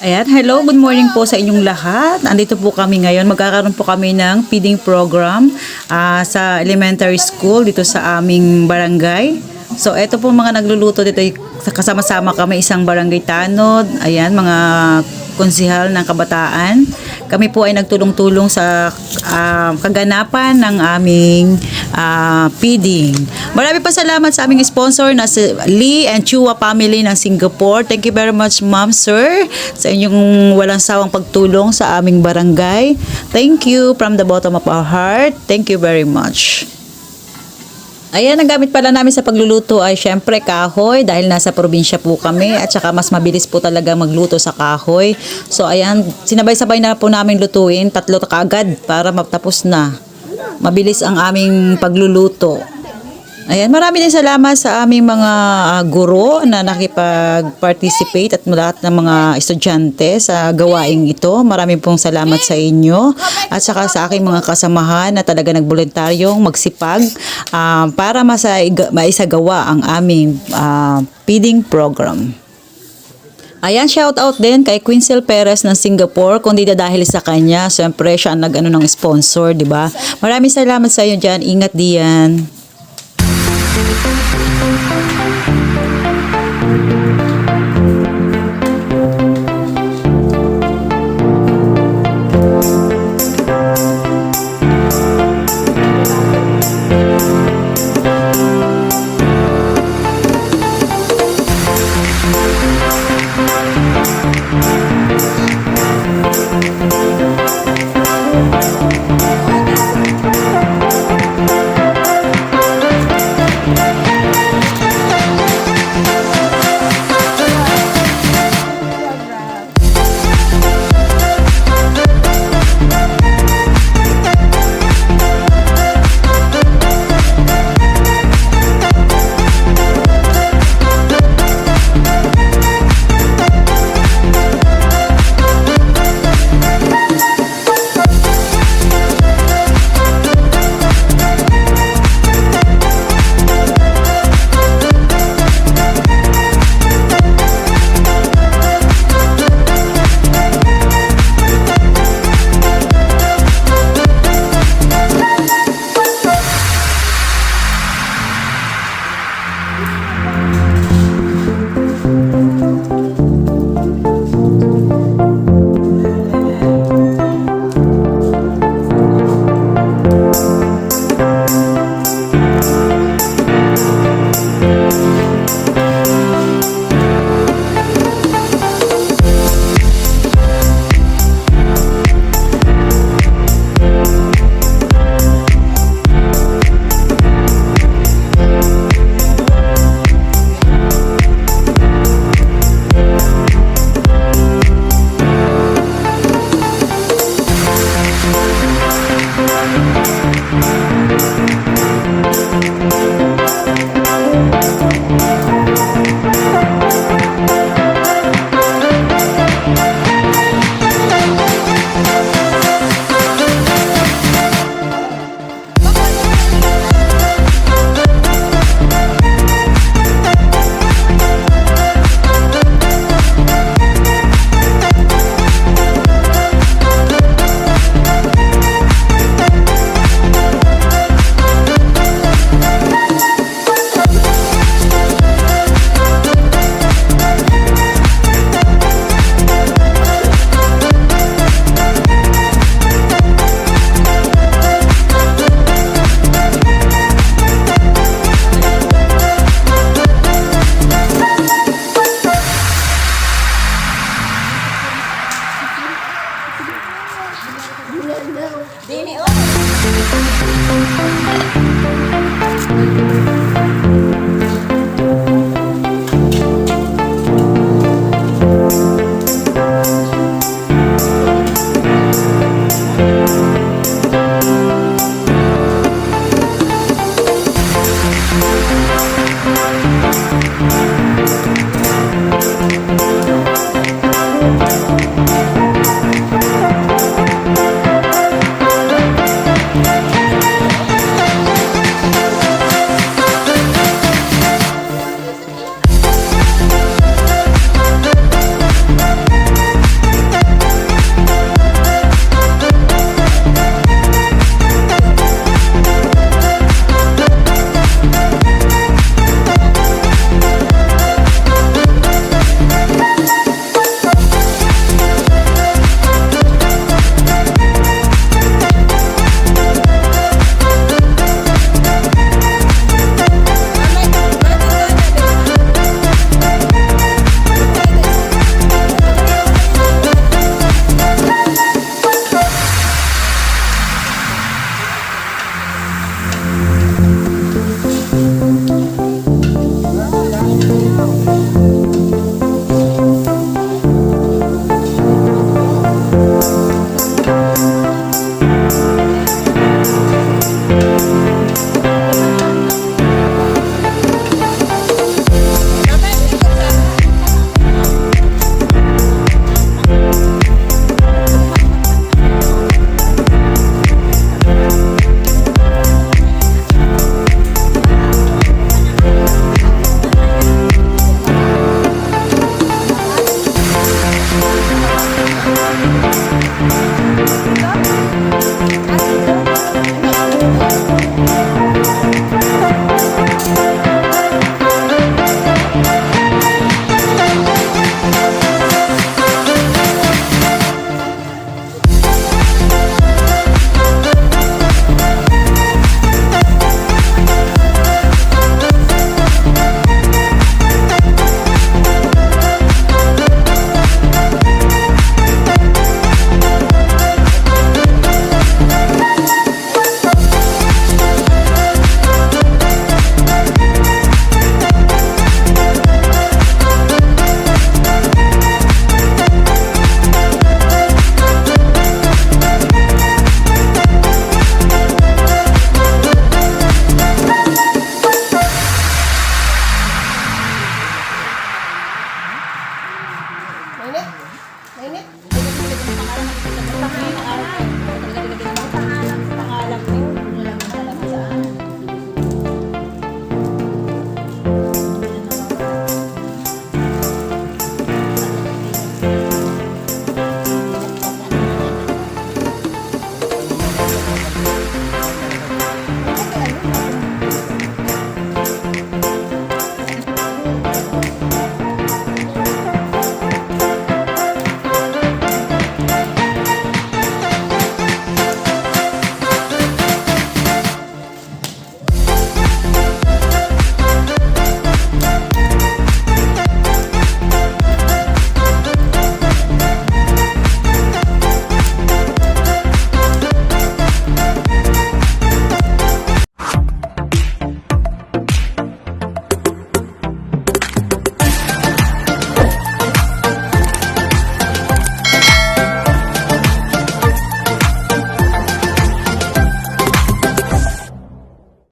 Ayan, hello, good morning po sa inyong lahat. Andito po kami ngayon. Magkakaroon po kami ng feeding program sa elementary school dito sa aming barangay. So, ito po mga nagluluto dito. Kasama-sama kami isang barangay tanod. Ayan, mga konsihal ng kabataan. Kami po ay nagtulong-tulong sa kaganapan ng aming feeding. Marami pa salamat sa aming sponsor na si Lee and Chua family ng Singapore. Thank you very much, ma'am, sir, sa inyong walang sawang pagtulong sa aming barangay. Thank you from the bottom of our heart. Thank you very much. Ayan, ang gamit pala namin sa pagluluto ay syempre kahoy dahil nasa probinsya po kami at saka mas mabilis po talaga magluto sa kahoy. So ayan, sinabay-sabay na po namin lutuin, 3 kaagad para matapos na. Mabilis ang aming pagluluto. Ayan, marami din salamat sa aming mga guro na nakipag-participate at lahat ng mga estudyante sa gawaing ito. Marami pong salamat sa inyo at saka sa aking mga kasamahan na talaga nagboluntaryong magsipag para maisagawa ang aming feeding program. Ayan, shout out din kay Quinzel Perez ng Singapore. Kundi dahil sa kanya, siyempre siya ang nag-ano ng sponsor, di ba? Maraming salamat sa iyo dyan. Ingat diyan. Dini, oh!